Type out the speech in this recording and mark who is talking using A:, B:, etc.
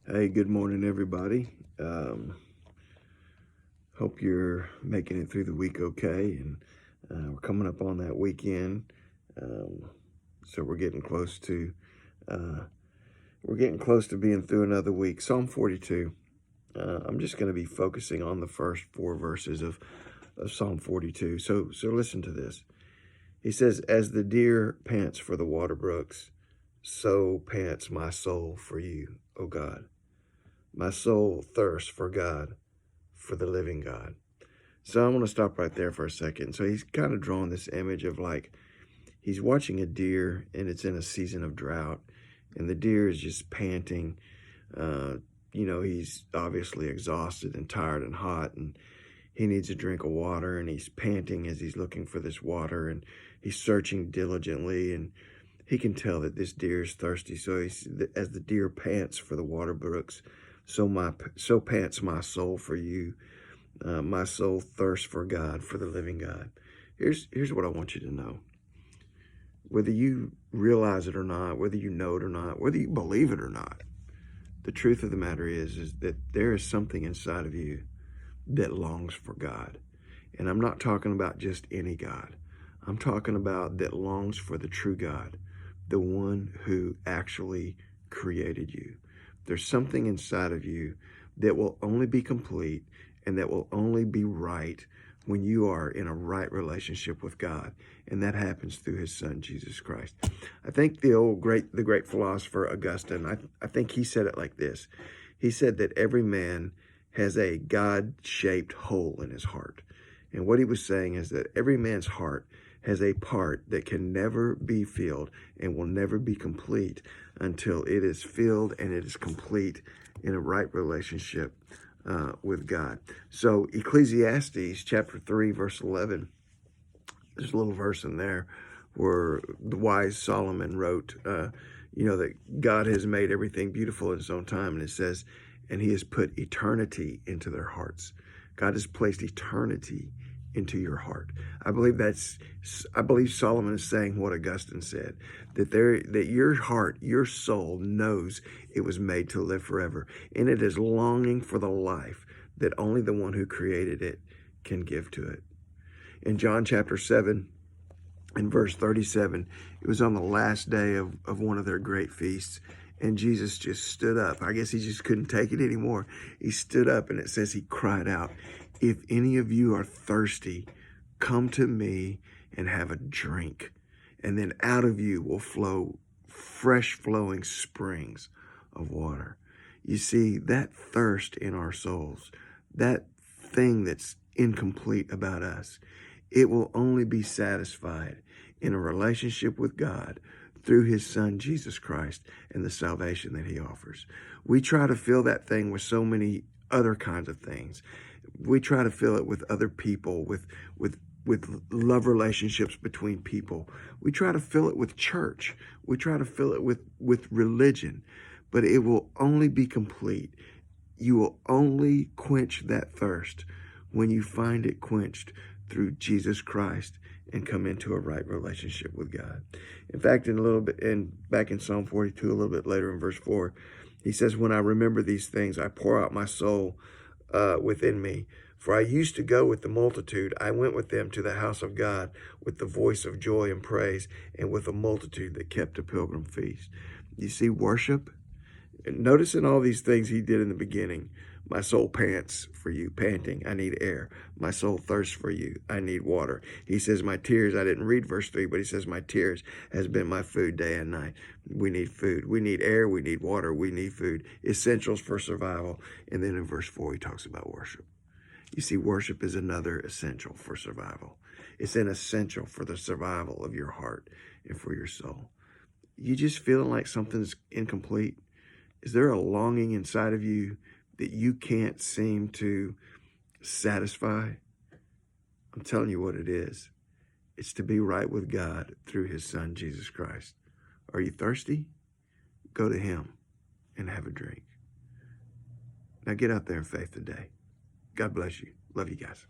A: Hey, good morning, everybody. Hope you're making it through the week okay. And we're coming up on that weekend, um, so uh, we're getting close to being through another week. Psalm 42. I'm just going to be focusing on the first four verses of Psalm 42. So listen to this. He says, "As the deer pants for the water brooks, so pants my soul for you, O God. My soul thirsts for God, for the living God." So I want to stop right there for a second. So he's kind of drawing this image of like he's watching a deer and it's in a season of drought, and the deer is just panting. Uh, he's obviously exhausted and tired and hot, and he needs a drink of water, and he's panting as he's looking for this water, and he's searching diligently, and he can tell that this deer is thirsty. So as the deer pants for the water brooks, so pants my soul for you. My soul thirsts for God, for the living God. Here's what I want you to know. Whether you realize it or not, whether you know it or not, whether you believe it or not, the truth of the matter is that there is something inside of you that longs for God. And I'm not talking about just any God. I'm talking about that longs for the true God, the one who actually created you. There's something inside of you that will only be complete and that will only be right when you are in a right relationship with God. And that happens through his son, Jesus Christ. I think the great philosopher Augustine, I think he said it like this. He said that every man has a God-shaped hole in his heart. And what he was saying is that every man's heart has a part that can never be filled and will never be complete until it is filled and it is complete in a right relationship with God. So Ecclesiastes chapter 3, verse 11, there's a little verse in there where the wise Solomon wrote, that God has made everything beautiful in his own time. And it says, and he has put eternity into their hearts. God has placed eternity into your heart. I believe Solomon is saying what Augustine said, that your heart, your soul knows it was made to live forever. And it is longing for the life that only the one who created it can give to it. In John chapter 7, in verse 37, it was on the last day of one of their great feasts, and Jesus just stood up. I guess he just couldn't take it anymore. He stood up, and it says he cried out, "If any of you are thirsty, come to me and have a drink, and then out of you will flow fresh flowing springs of water." You see, that thirst in our souls, that thing that's incomplete about us, it will only be satisfied in a relationship with God through his son, Jesus Christ, and the salvation that he offers. We try to fill that thing with so many other kinds of things. We try to fill it with other people, with love relationships between people. We try to fill it with church. We try to fill it with religion, but it will only be complete. You will only quench that thirst when you find it quenched through Jesus Christ and come into a right relationship with God. In fact, back in Psalm 42, a little bit later in verse 4, he says, "When I remember these things, I pour out my soul within me. For I used to go with the multitude. I went with them to the house of God with the voice of joy and praise, and with a multitude that kept a pilgrim feast." You see, worship. Notice in all these things he did in the beginning, my soul pants for you, panting. I need air. My soul thirsts for you. I need water. He says, my tears, I didn't read verse 3, but he says, my tears has been my food day and night. We need food. We need air. We need water. We need food. Essentials for survival. And then in verse 4, he talks about worship. You see, worship is another essential for survival. It's an essential for the survival of your heart and for your soul. You just feeling like something's incomplete? Is there a longing inside of you that you can't seem to satisfy? I'm telling you what it is. It's to be right with God through his son, Jesus Christ. Are you thirsty? Go to him and have a drink. Now get out there in faith today. God bless you. Love you guys.